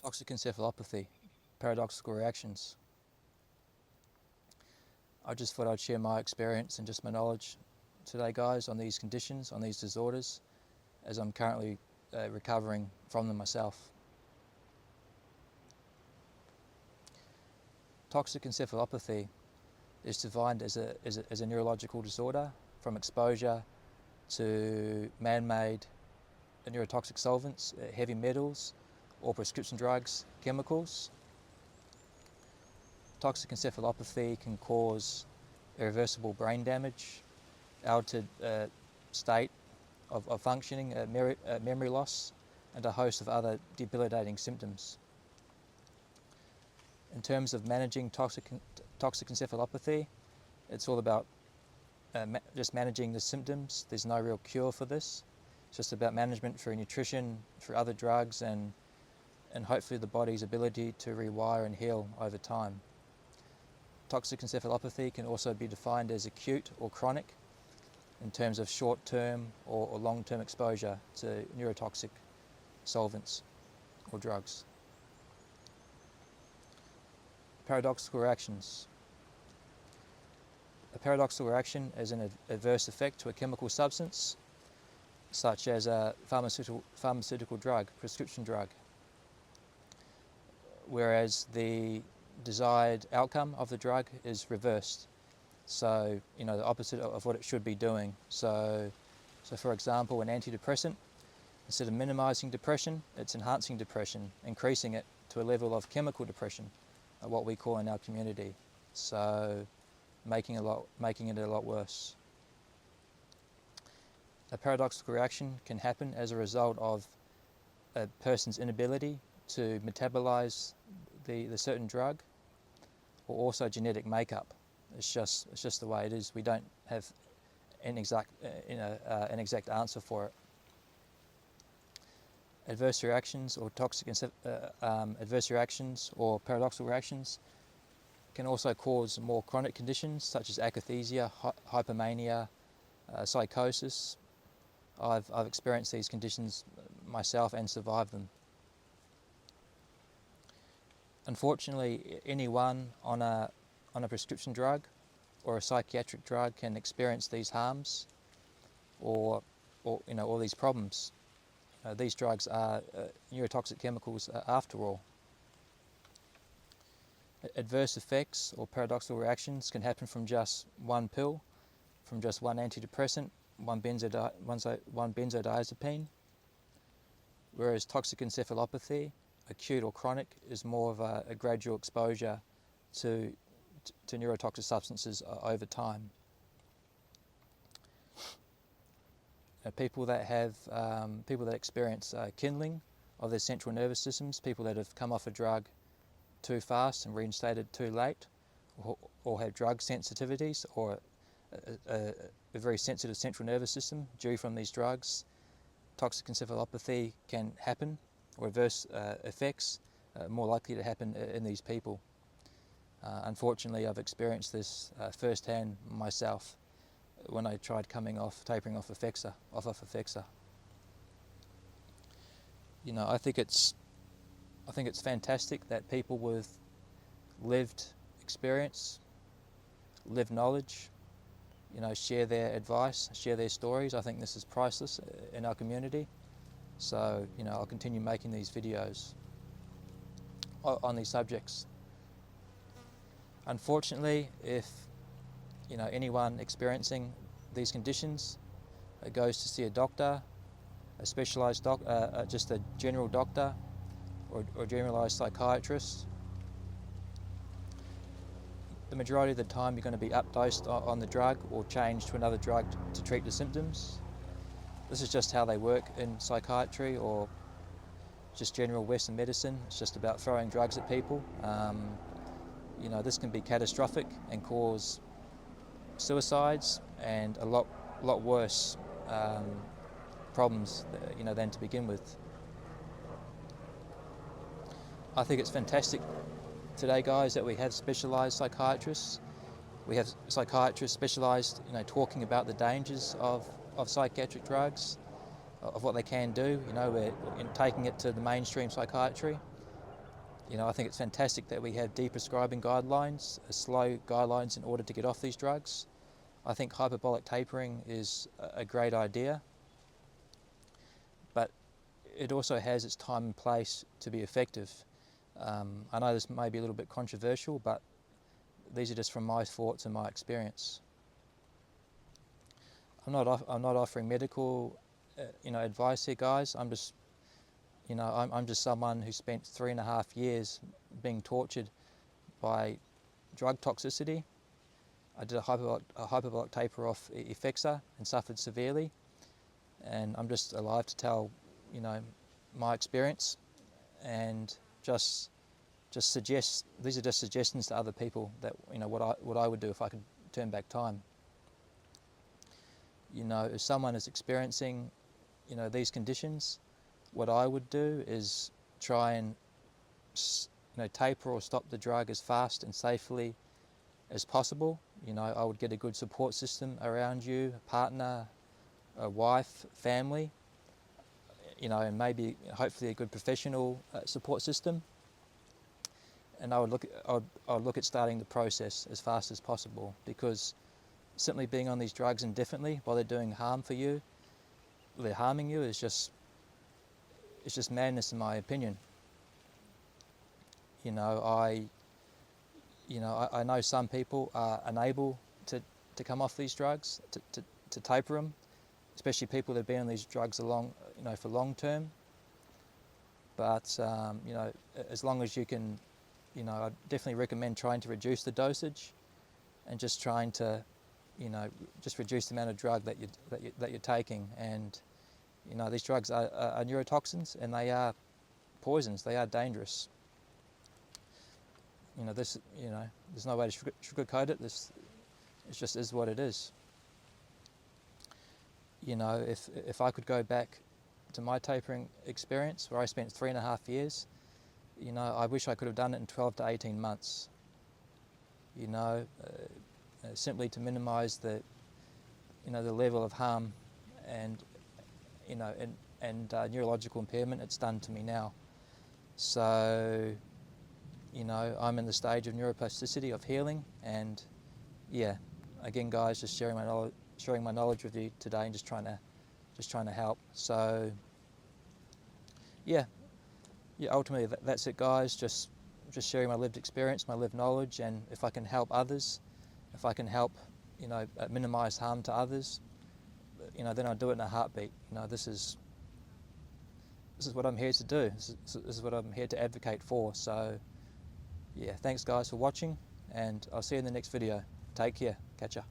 Toxic encephalopathy, paradoxical reactions. I just thought I'd share my experience and just my knowledge today, guys, on these conditions, on these disorders, as I'm currently recovering from them myself. Toxic encephalopathy is defined as a neurological disorder from exposure to man-made neurotoxic solvents, heavy metals, or prescription drugs, chemicals. Toxic encephalopathy can cause irreversible brain damage, altered state of functioning, memory loss, and a host of other debilitating symptoms. In terms of managing toxic encephalopathy, it's all about just managing the symptoms. There's no real cure for this. It's just about management through nutrition, through other drugs, and hopefully the body's ability to rewire and heal over time. Toxic encephalopathy can also be defined as acute or chronic in terms of short-term or long-term exposure to neurotoxic solvents or drugs. Paradoxical reactions. A paradoxical reaction is an adverse effect to a chemical substance, such as a pharmaceutical drug, prescription drug, whereas the desired outcome of the drug is reversed. So, the opposite of what it should be doing. So for example, an antidepressant, instead of minimizing depression, it's enhancing depression, increasing it to a level of chemical depression, what we call in our community. So making it a lot worse. A paradoxical reaction can happen as a result of a person's inability to metabolize the certain drug, or also genetic makeup. It's just the way it is. We don't have an exact answer for it. Adverse reactions or adverse reactions or paradoxical reactions can also cause more chronic conditions such as akathisia, hypomania, psychosis. I've experienced these conditions myself and survived them. Unfortunately, anyone on a prescription drug or a psychiatric drug can experience these harms or all these problems. These drugs are neurotoxic chemicals after all. Adverse effects or paradoxical reactions can happen from just one pill, from just one antidepressant, one benzodiazepine, whereas toxic encephalopathy, acute or chronic, is more of a gradual exposure to neurotoxic substances over time. People that experience kindling of their central nervous systems, people that have come off a drug too fast and reinstated too late, or have drug sensitivities, or a very sensitive central nervous system due from these drugs, toxic encephalopathy can happen, or adverse effects more likely to happen in these people. Unfortunately, I've experienced this firsthand myself when I tried tapering off Effexor. I think it's fantastic that people with lived experience, lived knowledge, share their advice, share their stories. I think this is priceless in our community. So, I'll continue making these videos on these subjects. Unfortunately, if anyone experiencing these conditions goes to see a doctor, a specialised just a general doctor or generalised psychiatrist, the majority of the time you're going to be updosed on the drug or changed to another drug to treat the symptoms. This is just how they work in psychiatry or just general Western medicine. It's just about throwing drugs at people. This can be catastrophic and cause suicides and a lot worse problems, than to begin with. I think it's fantastic today, guys, that we have specialised psychiatrists. We have psychiatrists specialised, talking about the dangers of psychiatric drugs, of what they can do. We're taking it to the mainstream psychiatry. You know, I think it's fantastic that we have deprescribing guidelines, slow guidelines in order to get off these drugs. I think hyperbolic tapering is a great idea, but it also has its time and place to be effective. I know this may be a little bit controversial, but these are just from my thoughts and my experience. I'm not offering medical, advice here, guys. I'm just someone who spent 3.5 years being tortured by drug toxicity. I did a hyperbolic taper off Effexa and suffered severely, and I'm just alive to tell, my experience, and just suggest, these are just suggestions to other people that, what I would do if I could turn back time. If someone is experiencing, these conditions, what I would do is try and, taper or stop the drug as fast and safely as possible. I would get a good support system around you, a partner, a wife, family, and maybe hopefully a good professional support system. And I would look at starting the process as fast as possible, because simply being on these drugs indefinitely while they're doing harm for you, they're harming you, it's just madness in my opinion. I know some people are unable to come off these drugs, to taper them, especially people that have been on these drugs for long term. But as long as you can, I definitely recommend trying to reduce the dosage, and just trying to, just reduce the amount of drug that you're taking. And these drugs are neurotoxins, and they are poisons. They are dangerous. There's no way to sugarcoat it. It just is what it is. If I could go back to my tapering experience, where I spent 3.5 years, I wish I could have done it in 12 to 18 months. Simply to minimise the level of harm and neurological impairment it's done to me now. So, I'm in the stage of neuroplasticity, of healing, and yeah, again, guys, just sharing my knowledge with you today, and just trying to help. So, yeah, ultimately that's it, guys. Just sharing my lived experience, my lived knowledge, and if I can help others, if I can help, minimise harm to others, then I'll do it in a heartbeat. This is what I'm here to do. This is what I'm here to advocate for. So, yeah, thanks guys for watching, and I'll see you in the next video. Take care. Catch ya.